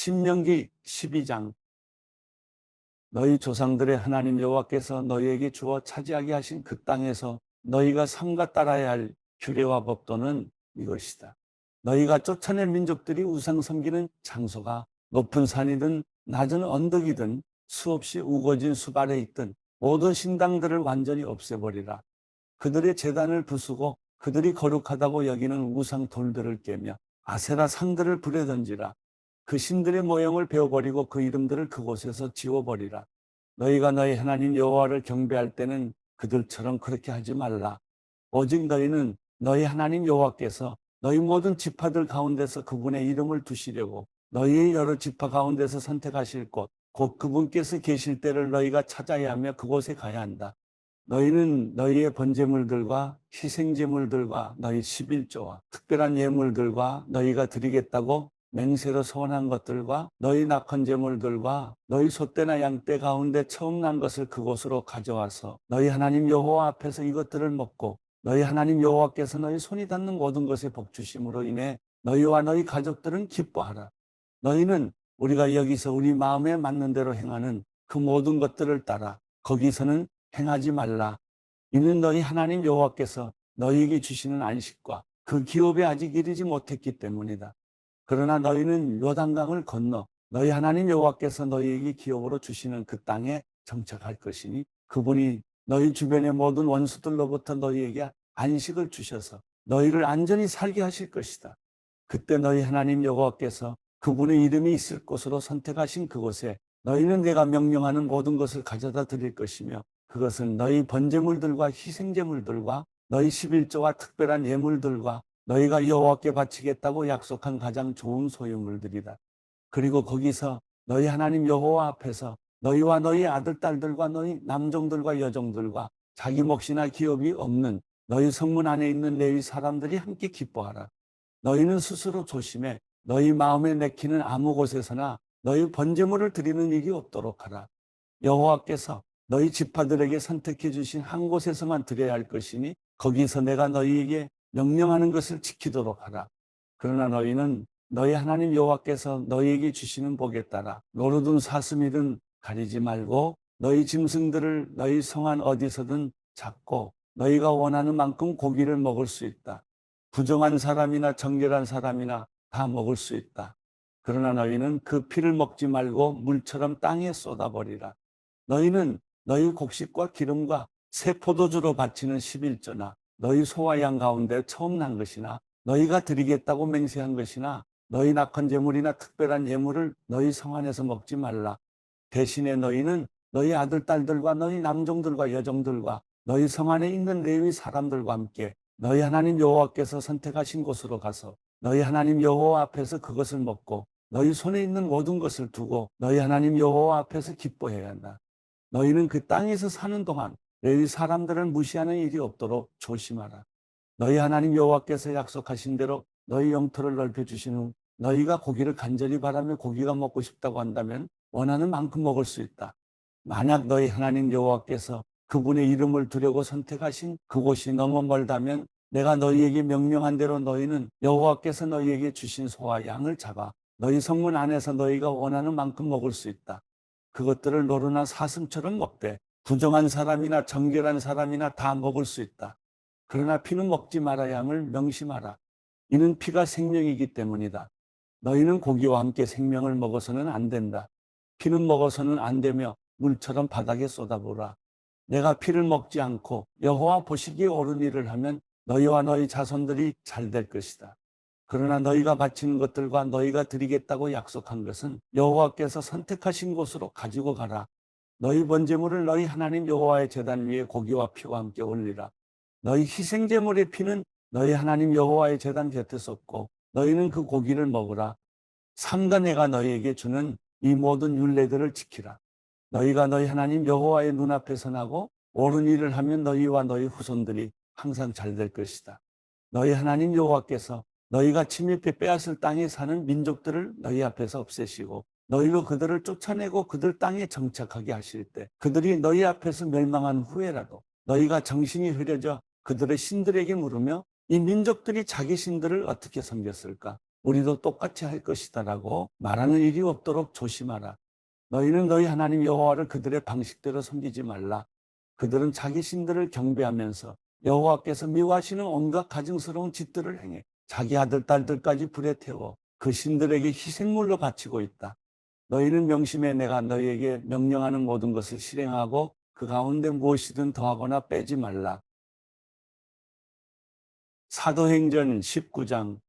신명기 12장. 너희 조상들의 하나님 여호와께서 너희에게 주어 차지하게 하신 그 땅에서 너희가 삼가 따라야 할 규례와 법도는 이것이다. 너희가 쫓아낸 민족들이 우상 섬기는 장소가 높은 산이든 낮은 언덕이든 수없이 우거진 숲 아래 있든 모든 신당들을 완전히 없애버리라. 그들의 제단을 부수고 그들이 거룩하다고 여기는 우상 돌들을 깨며 아세라 상들을 불에 던지라. 그 신들의 모형을 베어버리고 그 이름들을 그곳에서 지워버리라. 너희가 너희 하나님 여호와를 경배할 때는 그들처럼 그렇게 하지 말라. 오직 너희는 너희 하나님 여호와께서 너희 모든 지파들 가운데서 그분의 이름을 두시려고 너희의 여러 지파 가운데서 선택하실 곳, 곧 그분께서 계실 때를 너희가 찾아야 하며 그곳에 가야 한다. 너희는 너희의 번제물들과 희생제물들과 너희 11조와 특별한 예물들과 너희가 드리겠다고 맹세로 소원한 것들과 너희 낙헌제물들과 너희 소떼나 양떼 가운데 처음 난 것을 그곳으로 가져와서 너희 하나님 여호와 앞에서 이것들을 먹고 너희 하나님 여호와께서 너희 손이 닿는 모든 것에 복주심으로 인해 너희와 너희 가족들은 기뻐하라. 너희는 우리가 여기서 우리 마음에 맞는 대로 행하는 그 모든 것들을 따라 거기서는 행하지 말라. 이는 너희 하나님 여호와께서 너희에게 주시는 안식과 그 기업에 아직 이르지 못했기 때문이다. 그러나 너희는 요단강을 건너 너희 하나님 여호와께서 너희에게 기업으로 주시는 그 땅에 정착할 것이니 그분이 너희 주변의 모든 원수들로부터 너희에게 안식을 주셔서 너희를 안전히 살게 하실 것이다. 그때 너희 하나님 여호와께서 그분의 이름이 있을 곳으로 선택하신 그곳에 너희는 내가 명령하는 모든 것을 가져다 드릴 것이며 그것은 너희 번제물들과 희생제물들과 너희 11조와 특별한 예물들과 너희가 여호와께 바치겠다고 약속한 가장 좋은 소유물들이다. 그리고 거기서 너희 하나님 여호와 앞에서 너희와 너희 아들, 딸들과 너희 남종들과 여종들과 자기 몫이나 기업이 없는 너희 성문 안에 있는 레위 사람들이 함께 기뻐하라. 너희는 스스로 조심해 너희 마음에 내키는 아무 곳에서나 너희 번제물을 드리는 일이 없도록 하라. 여호와께서 너희 지파들에게 선택해 주신 한 곳에서만 드려야 할 것이니 거기서 내가 너희에게 명령하는 것을 지키도록 하라. 그러나 너희는 너희 하나님 여호와께서 너희에게 주시는 복에 따라 노루든 사슴이든 가리지 말고 너희 짐승들을 너희 성안 어디서든 잡고 너희가 원하는 만큼 고기를 먹을 수 있다. 부정한 사람이나 정결한 사람이나 다 먹을 수 있다. 그러나 너희는 그 피를 먹지 말고 물처럼 땅에 쏟아버리라. 너희는 너희 곡식과 기름과 새 포도주로 바치는 11조나 너희 소와 양 가운데 처음 난 것이나 너희가 드리겠다고 맹세한 것이나 너희 낙헌제물이나 특별한 예물을 너희 성 안에서 먹지 말라. 대신에 너희는 너희 아들, 딸들과 너희 남종들과 여종들과 너희 성 안에 있는 레위 사람들과 함께 너희 하나님 여호와께서 선택하신 곳으로 가서 너희 하나님 여호와 앞에서 그것을 먹고 너희 손에 있는 모든 것을 두고 너희 하나님 여호와 앞에서 기뻐해야 한다. 너희는 그 땅에서 사는 동안 레위 사람들을 무시하는 일이 없도록 조심하라. 너희 하나님 여호와께서 약속하신 대로 너희 영토를 넓혀주신 후 너희가 고기를 간절히 바라며 고기가 먹고 싶다고 한다면 원하는 만큼 먹을 수 있다. 만약 너희 하나님 여호와께서 그분의 이름을 두려고 선택하신 그곳이 너무 멀다면 내가 너희에게 명령한 대로 너희는 여호와께서 너희에게 주신 소와 양을 잡아 너희 성문 안에서 너희가 원하는 만큼 먹을 수 있다. 그것들을 노루나 사슴처럼 먹되 부정한 사람이나 정결한 사람이나 다 먹을 수 있다. 그러나 피는 먹지 말아야 함을 명심하라. 이는 피가 생명이기 때문이다. 너희는 고기와 함께 생명을 먹어서는 안 된다. 피는 먹어서는 안 되며 물처럼 바닥에 쏟아부으라. 내가 피를 먹지 않고 여호와 보시기에 옳은 일을 하면 너희와 너희 자손들이 잘 될 것이다. 그러나 너희가 바치는 것들과 너희가 드리겠다고 약속한 것은 여호와께서 선택하신 곳으로 가지고 가라. 너희 번제물을 너희 하나님 여호와의 제단 위에 고기와 피와 함께 올리라. 너희 희생제물의 피는 너희 하나님 여호와의 제단 곁에 쏟고 너희는 그 고기를 먹으라. 삼가 내가 너희에게 주는 이 모든 율례들을 지키라. 너희가 너희 하나님 여호와의 눈앞에 선하고 옳은 일을 하면 너희와 너희 후손들이 항상 잘 될 것이다. 너희 하나님 여호와께서 너희가 침입해 빼앗을 땅에 사는 민족들을 너희 앞에서 없애시고 너희로 그들을 쫓아내고 그들 땅에 정착하게 하실 때 그들이 너희 앞에서 멸망한 후에라도 너희가 정신이 흐려져 그들의 신들에게 물으며 이 민족들이 자기 신들을 어떻게 섬겼을까? 우리도 똑같이 할 것이다라고 말하는 일이 없도록 조심하라. 너희는 너희 하나님 여호와를 그들의 방식대로 섬기지 말라. 그들은 자기 신들을 경배하면서 여호와께서 미워하시는 온갖 가증스러운 짓들을 행해 자기 아들 딸들까지 불에 태워 그 신들에게 희생물로 바치고 있다. 너희는 명심해 내가 너희에게 명령하는 모든 것을 실행하고 그 가운데 무엇이든 더하거나 빼지 말라. 사도행전 19장.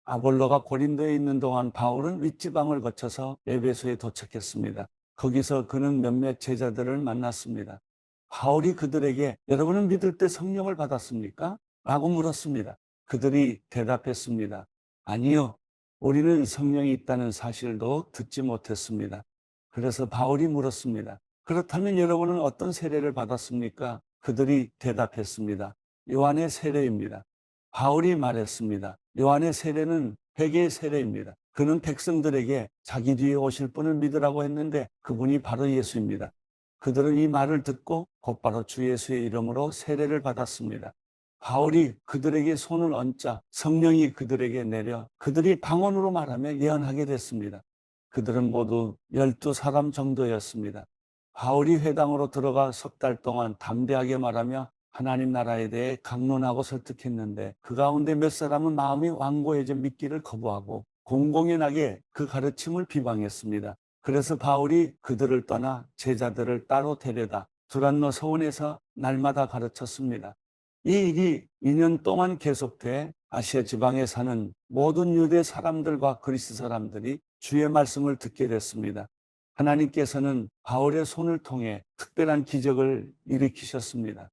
아볼로가 고린도에 있는 동안 바울은 윗지방을 거쳐서 에베소에 도착했습니다. 거기서 그는 몇몇 제자들을 만났습니다. 바울이 그들에게 여러분은 믿을 때 성령을 받았습니까? 라고 물었습니다. 그들이 대답했습니다. 아니요. 우리는 성령이 있다는 사실도 듣지 못했습니다. 그래서 바울이 물었습니다. 그렇다면 여러분은 어떤 세례를 받았습니까? 그들이 대답했습니다. 요한의 세례입니다. 바울이 말했습니다. 요한의 세례는 회개의 세례입니다. 그는 백성들에게 자기 뒤에 오실 분을 믿으라고 했는데 그분이 바로 예수입니다. 그들은 이 말을 듣고 곧바로 주 예수의 이름으로 세례를 받았습니다. 바울이 그들에게 손을 얹자 성령이 그들에게 내려 그들이 방언으로 말하며 예언하게 됐습니다. 그들은 모두 12사람 정도였습니다. 바울이 회당으로 들어가 석 달 동안 담대하게 말하며 하나님 나라에 대해 강론하고 설득했는데 그 가운데 몇 사람은 마음이 완고해져 믿기를 거부하고 공공연하게 그 가르침을 비방했습니다. 그래서 바울이 그들을 떠나 제자들을 따로 데려다 두란노 서원에서 날마다 가르쳤습니다. 이 일이 2년 동안 계속돼 아시아 지방에 사는 모든 유대 사람들과 그리스 사람들이 주의 말씀을 듣게 됐습니다. 하나님께서는 바울의 손을 통해 특별한 기적을 일으키셨습니다.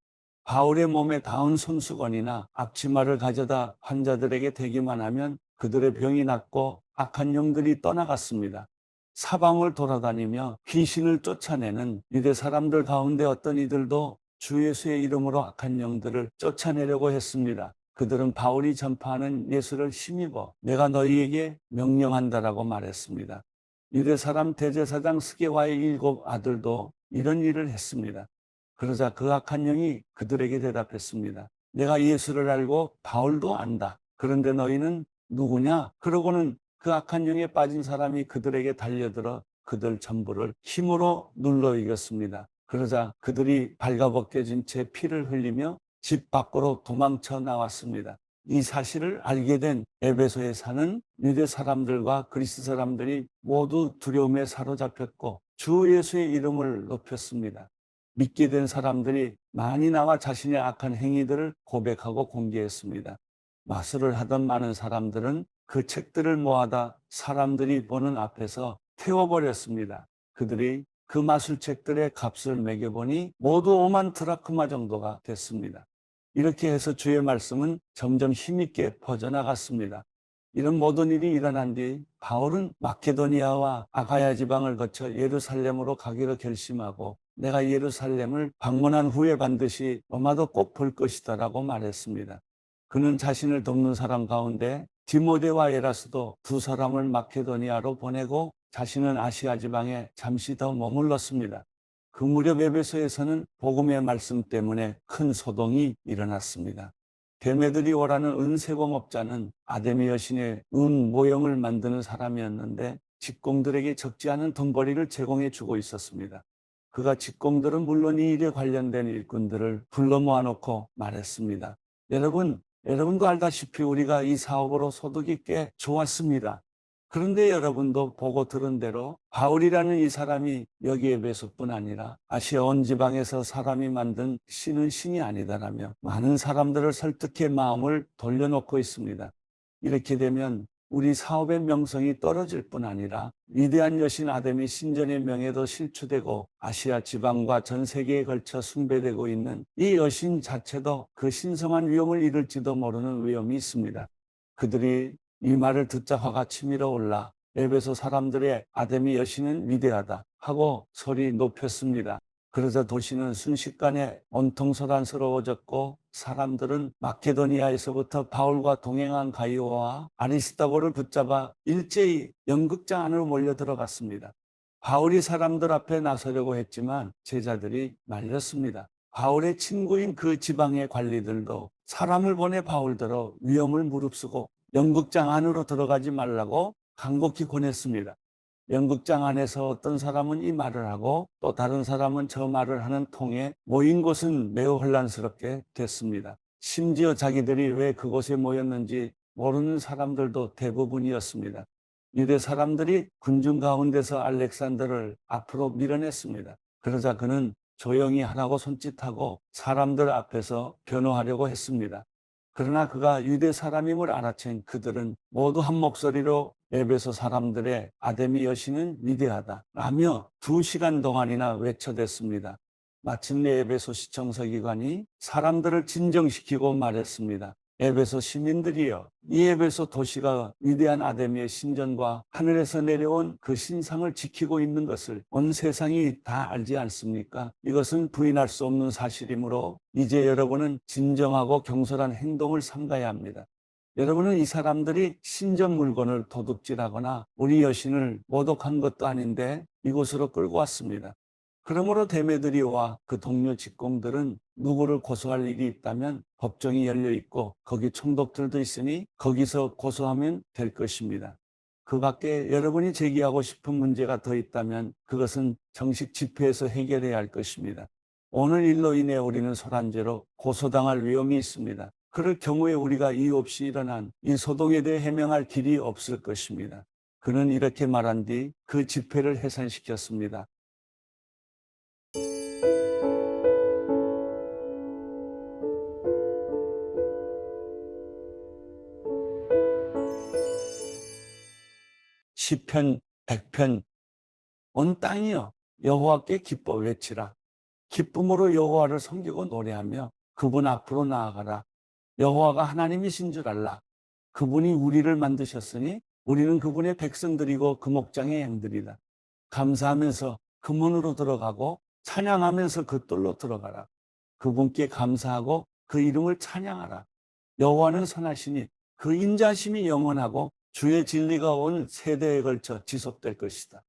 바울의 몸에 닿은 손수건이나 앞치마를 가져다 환자들에게 대기만 하면 그들의 병이 낫고 악한 영들이 떠나갔습니다. 사방을 돌아다니며 귀신을 쫓아내는 유대 사람들 가운데 어떤 이들도 주 예수의 이름으로 악한 영들을 쫓아내려고 했습니다. 그들은 바울이 전파하는 예수를 힘입어 내가 너희에게 명령한다라고 말했습니다. 유대 사람 대제사장 스게와의 7 아들도 이런 일을 했습니다. 그러자 그 악한 영이 그들에게 대답했습니다. 내가 예수를 알고 바울도 안다. 그런데 너희는 누구냐? 그러고는 그 악한 영에 빠진 사람이 그들에게 달려들어 그들 전부를 힘으로 눌러 이겼습니다. 그러자 그들이 발가벗겨진 채 피를 흘리며 집 밖으로 도망쳐 나왔습니다. 이 사실을 알게 된 에베소에 사는 유대 사람들과 그리스 사람들이 모두 두려움에 사로잡혔고 주 예수의 이름을 높였습니다. 믿게 된 사람들이 많이 나와 자신의 악한 행위들을 고백하고 공개했습니다. 마술을 하던 많은 사람들은 그 책들을 모아다 사람들이 보는 앞에서 태워버렸습니다. 그들이 그 마술책들의 값을 매겨보니 모두 5만 드라크마 정도가 됐습니다. 이렇게 해서 주의 말씀은 점점 힘있게 퍼져나갔습니다. 이런 모든 일이 일어난 뒤 바울은 마케도니아와 아가야 지방을 거쳐 예루살렘으로 가기로 결심하고 내가 예루살렘을 방문한 후에 반드시 로마도 꼭 볼 것이다 라고 말했습니다. 그는 자신을 돕는 사람 가운데 디모데와 에라스도 2사람을 마케도니아로 보내고 자신은 아시아 지방에 잠시 더 머물렀습니다. 그 무렵 에베소에서는 복음의 말씀 때문에 큰 소동이 일어났습니다. 대메들이 오라는 은세공업자는 아데미 여신의 은 모형을 만드는 사람이었는데 직공들에게 적지 않은 돈벌이를 제공해 주고 있었습니다. 그가 직공들은 물론 이 일에 관련된 일꾼들을 불러 모아놓고 말했습니다. 여러분도 알다시피 우리가 이 사업으로 소득이 꽤 좋았습니다. 그런데 여러분도 보고 들은 대로 바울이라는 이 사람이 여기 에베소뿐 아니라 아시아 온 지방에서 사람이 만든 신은 신이 아니다라며 많은 사람들을 설득해 마음을 돌려놓고 있습니다. 이렇게 되면 우리 사업의 명성이 떨어질 뿐 아니라 위대한 여신 아데미 신전의 명예도 실추되고 아시아 지방과 전 세계에 걸쳐 숭배되고 있는 이 여신 자체도 그 신성한 위엄을 잃을지도 모르는 위험이 있습니다. 그들이 이 말을 듣자 화가 치밀어 올라 에베소 사람들의 아데미 여신은 위대하다 하고 소리 높였습니다. 그러자 도시는 순식간에 온통 소란스러워졌고 사람들은 마케도니아에서부터 바울과 동행한 가이오와 아리스다고를 붙잡아 일제히 연극장 안으로 몰려 들어갔습니다. 바울이 사람들 앞에 나서려고 했지만 제자들이 말렸습니다. 바울의 친구인 그 지방의 관리들도 사람을 보내 바울더러 위험을 무릅쓰고 연극장 안으로 들어가지 말라고 간곡히 권했습니다. 연극장 안에서 어떤 사람은 이 말을 하고 또 다른 사람은 저 말을 하는 통에 모인 곳은 매우 혼란스럽게 됐습니다. 심지어 자기들이 왜 그곳에 모였는지 모르는 사람들도 대부분이었습니다. 유대 사람들이 군중 가운데서 알렉산더를 앞으로 밀어냈습니다. 그러자 그는 조용히 하라고 손짓하고 사람들 앞에서 변호하려고 했습니다. 그러나 그가 유대 사람임을 알아챈 그들은 모두 한 목소리로 에베소 사람들의 아데미 여신은 위대하다라며 2시간 동안이나 외쳐댔습니다. 마침내 에베소 시청서기관이 사람들을 진정시키고 말했습니다. 에베소 시민들이여, 이 에베소 도시가 위대한 아데미의 신전과 하늘에서 내려온 그 신상을 지키고 있는 것을 온 세상이 다 알지 않습니까? 이것은 부인할 수 없는 사실이므로 이제 여러분은 진정하고 경솔한 행동을 삼가야 합니다. 여러분은 이 사람들이 신전 물건을 도둑질하거나 우리 여신을 모독한 것도 아닌데 이곳으로 끌고 왔습니다. 그러므로 대메드리오와 그 동료 직공들은 누구를 고소할 일이 있다면 법정이 열려 있고 거기 총독들도 있으니 거기서 고소하면 될 것입니다. 그 밖에 여러분이 제기하고 싶은 문제가 더 있다면 그것은 정식 집회에서 해결해야 할 것입니다. 오늘 일로 인해 우리는 소란죄로 고소당할 위험이 있습니다. 그럴 경우에 우리가 이유 없이 일어난 이 소동에 대해 해명할 길이 없을 것입니다. 그는 이렇게 말한 뒤 그 집회를 해산시켰습니다. 시편 100편 온 땅이여 여호와께 기뻐 외치라. 기쁨으로 여호와를 섬기고 노래하며 그분 앞으로 나아가라. 여호와가 하나님이신 줄 알라. 그분이 우리를 만드셨으니 우리는 그분의 백성들이고 그 목장의 양들이다. 감사하면서 그 문으로 들어가고 찬양하면서 그 뜰로 들어가라. 그분께 감사하고 그 이름을 찬양하라. 여호와는 선하시니 그 인자심이 영원하고 주의 진리가 온 세대에 걸쳐 지속될 것이다.